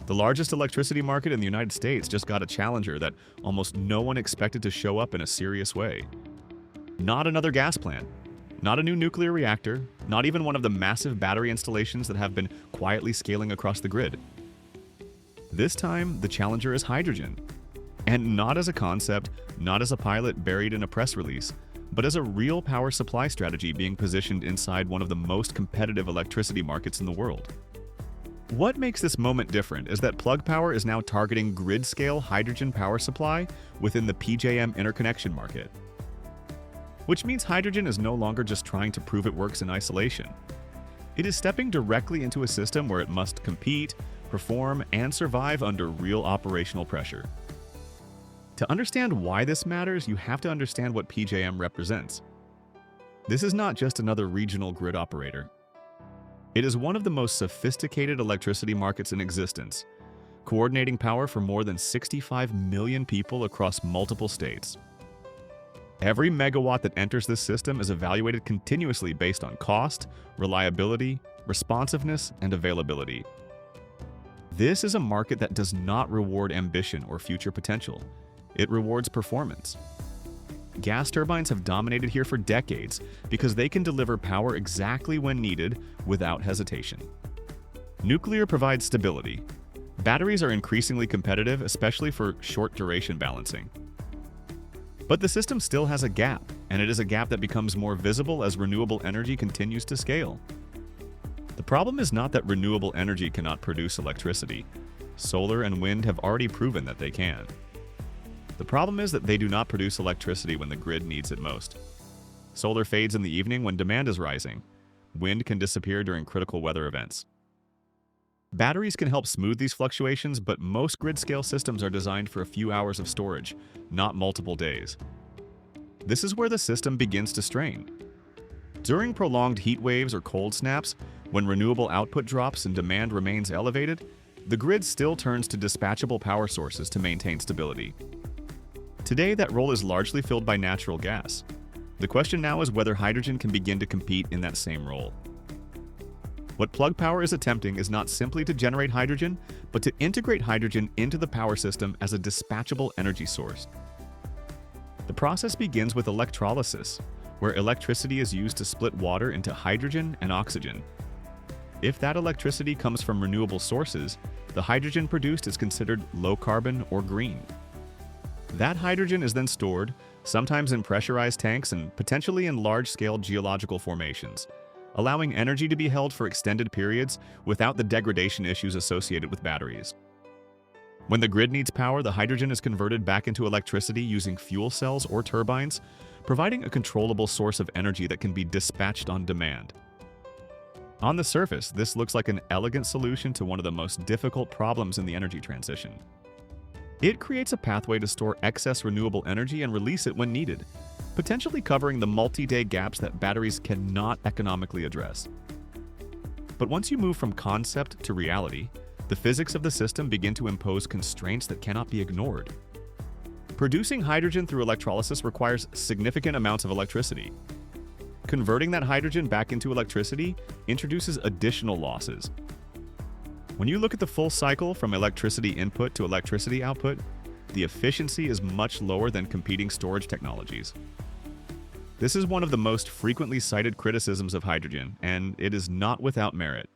The largest electricity market in the United States just got a challenger that almost no one expected to show up in a serious way. Not another gas plant, not a new nuclear reactor, not even one of the massive battery installations that have been quietly scaling across the grid. This time, the challenger is hydrogen. And not as a concept, not as a pilot buried in a press release, but as a real power supply strategy being positioned inside one of the most competitive electricity markets in the world. What makes this moment different is that Plug Power is now targeting grid-scale hydrogen power supply within the PJM Interconnection market. Which means hydrogen is no longer just trying to prove it works in isolation. It is stepping directly into a system where it must compete, perform, and survive under real operational pressure. To understand why this matters, you have to understand what PJM represents. This is not just another regional grid operator. It is one of the most sophisticated electricity markets in existence, coordinating power for more than 65 million people across multiple states. Every megawatt that enters this system is evaluated continuously based on cost, reliability, responsiveness, and availability. This is a market that does not reward ambition or future potential. It rewards performance. Gas turbines have dominated here for decades because they can deliver power exactly when needed without hesitation. Nuclear provides stability. Batteries are increasingly competitive, especially for short-duration balancing. But the system still has a gap, and it is a gap that becomes more visible as renewable energy continues to scale. The problem is not that renewable energy cannot produce electricity. Solar and wind have already proven that they can. The problem is that they do not produce electricity when the grid needs it most. Solar fades in the evening when demand is rising. Wind can disappear during critical weather events. Batteries can help smooth these fluctuations, but most grid-scale systems are designed for a few hours of storage, not multiple days. This is where the system begins to strain. During prolonged heat waves or cold snaps, when renewable output drops and demand remains elevated, the grid still turns to dispatchable power sources to maintain stability. Today, that role is largely filled by natural gas. The question now is whether hydrogen can begin to compete in that same role. What Plug Power is attempting is not simply to generate hydrogen, but to integrate hydrogen into the power system as a dispatchable energy source. The process begins with electrolysis, where electricity is used to split water into hydrogen and oxygen. If that electricity comes from renewable sources, the hydrogen produced is considered low carbon or green. That hydrogen is then stored, sometimes in pressurized tanks and potentially in large-scale geological formations, allowing energy to be held for extended periods without the degradation issues associated with batteries. When the grid needs power, the hydrogen is converted back into electricity using fuel cells or turbines, providing a controllable source of energy that can be dispatched on demand. On the surface, this looks like an elegant solution to one of the most difficult problems in the energy transition. It creates a pathway to store excess renewable energy and release it when needed, potentially covering the multi-day gaps that batteries cannot economically address. But once you move from concept to reality, the physics of the system begin to impose constraints that cannot be ignored. Producing hydrogen through electrolysis requires significant amounts of electricity. Converting that hydrogen back into electricity introduces additional losses. When you look at the full cycle from electricity input to electricity output, the efficiency is much lower than competing storage technologies. This is one of the most frequently cited criticisms of hydrogen, and it is not without merit.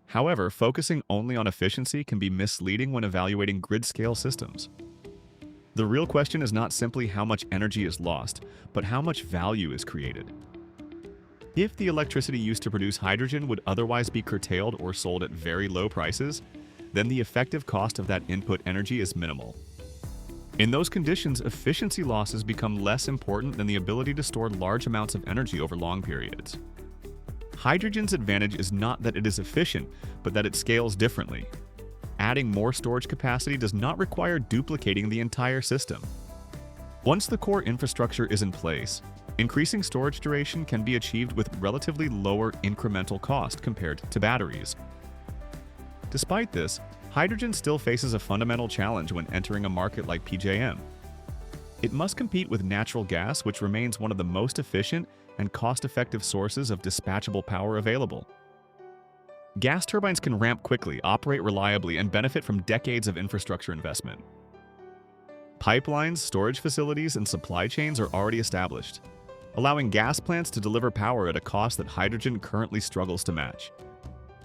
However, focusing only on efficiency can be misleading when evaluating grid-scale systems. The real question is not simply how much energy is lost, but how much value is created. If the electricity used to produce hydrogen would otherwise be curtailed or sold at very low prices, then the effective cost of that input energy is minimal. In those conditions, efficiency losses become less important than the ability to store large amounts of energy over long periods. Hydrogen's advantage is not that it is efficient, but that it scales differently. Adding more storage capacity does not require duplicating the entire system. Once the core infrastructure is in place, increasing storage duration can be achieved with relatively lower incremental cost compared to batteries. Despite this, hydrogen still faces a fundamental challenge when entering a market like PJM. It must compete with natural gas, which remains one of the most efficient and cost-effective sources of dispatchable power available. Gas turbines can ramp quickly, operate reliably, and benefit from decades of infrastructure investment. Pipelines, storage facilities, and supply chains are already established, allowing gas plants to deliver power at a cost that hydrogen currently struggles to match.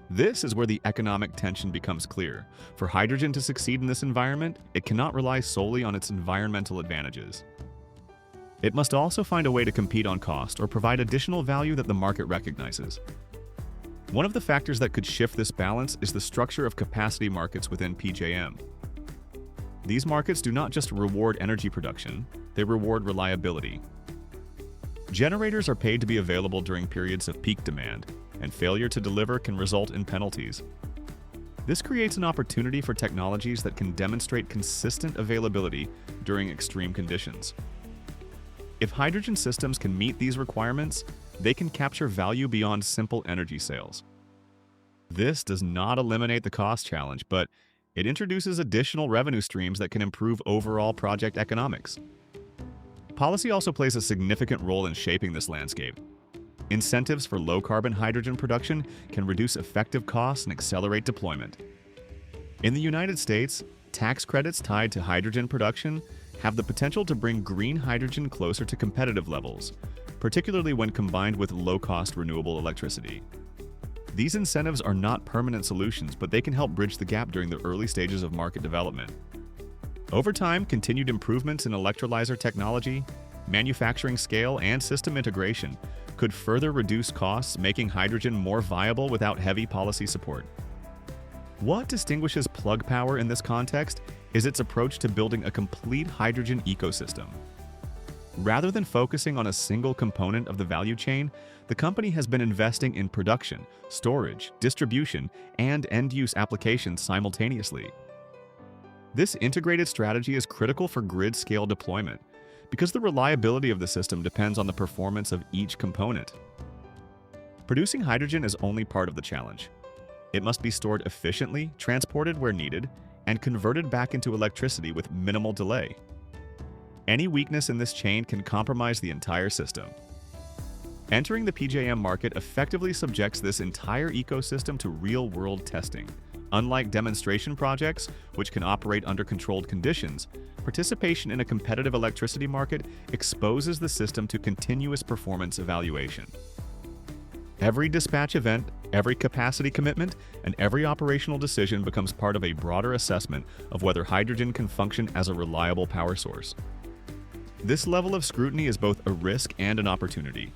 This is where the economic tension becomes clear. For hydrogen to succeed in this environment, it cannot rely solely on its environmental advantages. It must also find a way to compete on cost or provide additional value that the market recognizes. One of the factors that could shift this balance is the structure of capacity markets within PJM. These markets do not just reward energy production, they reward reliability. Generators are paid to be available during periods of peak demand, and failure to deliver can result in penalties. This creates an opportunity for technologies that can demonstrate consistent availability during extreme conditions. If hydrogen systems can meet these requirements, they can capture value beyond simple energy sales. This does not eliminate the cost challenge, but it introduces additional revenue streams that can improve overall project economics. Policy also plays a significant role in shaping this landscape. Incentives for low-carbon hydrogen production can reduce effective costs and accelerate deployment. In the United States, tax credits tied to hydrogen production have the potential to bring green hydrogen closer to competitive levels, particularly when combined with low-cost renewable electricity. These incentives are not permanent solutions, but they can help bridge the gap during the early stages of market development. Over time, continued improvements in electrolyzer technology, manufacturing scale, and system integration could further reduce costs, making hydrogen more viable without heavy policy support. What distinguishes Plug Power in this context is its approach to building a complete hydrogen ecosystem. Rather than focusing on a single component of the value chain, the company has been investing in production, storage, distribution, and end-use applications simultaneously. This integrated strategy is critical for grid-scale deployment, because the reliability of the system depends on the performance of each component. Producing hydrogen is only part of the challenge. It must be stored efficiently, transported where needed, and converted back into electricity with minimal delay. Any weakness in this chain can compromise the entire system. Entering the PJM market effectively subjects this entire ecosystem to real-world testing. Unlike demonstration projects, which can operate under controlled conditions, participation in a competitive electricity market exposes the system to continuous performance evaluation. Every dispatch event, every capacity commitment, and every operational decision becomes part of a broader assessment of whether hydrogen can function as a reliable power source. This level of scrutiny is both a risk and an opportunity.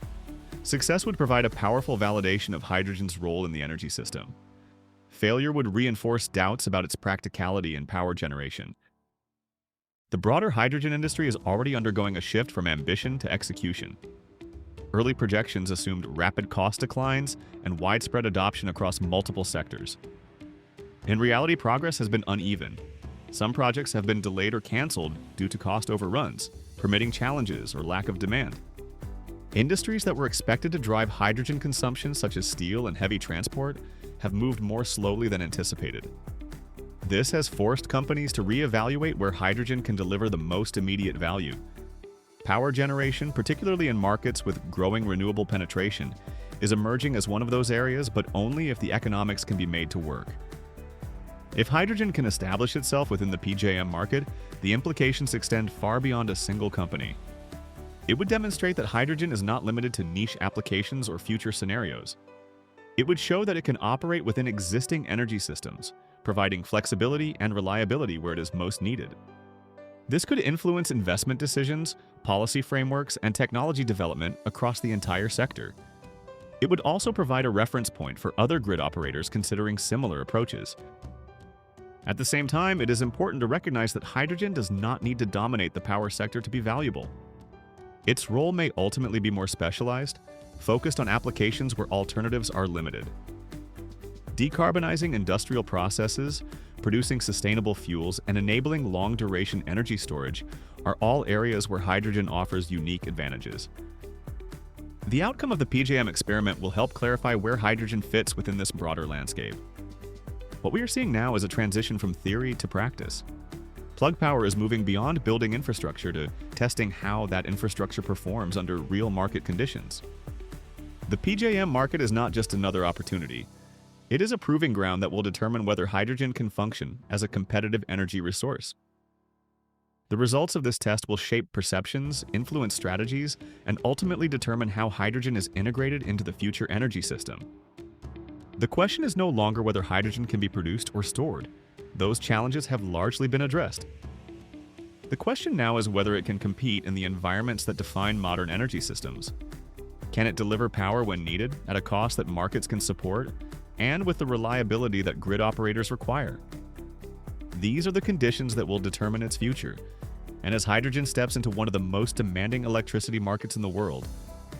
Success would provide a powerful validation of hydrogen's role in the energy system. Failure would reinforce doubts about its practicality in power generation. The broader hydrogen industry is already undergoing a shift from ambition to execution. Early projections assumed rapid cost declines and widespread adoption across multiple sectors. In reality, progress has been uneven. Some projects have been delayed or canceled due to cost overruns, permitting challenges, or lack of demand. Industries that were expected to drive hydrogen consumption, such as steel and heavy transport, have moved more slowly than anticipated. This has forced companies to reevaluate where hydrogen can deliver the most immediate value. Power generation, particularly in markets with growing renewable penetration, is emerging as one of those areas, but only if the economics can be made to work. If hydrogen can establish itself within the PJM market, the implications extend far beyond a single company. It would demonstrate that hydrogen is not limited to niche applications or future scenarios. It would show that it can operate within existing energy systems, providing flexibility and reliability where it is most needed. This could influence investment decisions, policy frameworks, and technology development across the entire sector. It would also provide a reference point for other grid operators considering similar approaches. At the same time, it is important to recognize that hydrogen does not need to dominate the power sector to be valuable. Its role may ultimately be more specialized, focused on applications where alternatives are limited. Decarbonizing industrial processes, producing sustainable fuels, and enabling long-duration energy storage are all areas where hydrogen offers unique advantages. The outcome of the PJM experiment will help clarify where hydrogen fits within this broader landscape. What we are seeing now is a transition from theory to practice. Plug Power is moving beyond building infrastructure to testing how that infrastructure performs under real market conditions. The PJM market is not just another opportunity. It is a proving ground that will determine whether hydrogen can function as a competitive energy resource. The results of this test will shape perceptions, influence strategies, and ultimately determine how hydrogen is integrated into the future energy system. The question is no longer whether hydrogen can be produced or stored. Those challenges have largely been addressed. The question now is whether it can compete in the environments that define modern energy systems. Can it deliver power when needed, at a cost that markets can support, and with the reliability that grid operators require? These are the conditions that will determine its future. And as hydrogen steps into one of the most demanding electricity markets in the world,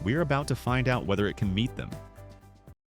we are about to find out whether it can meet them.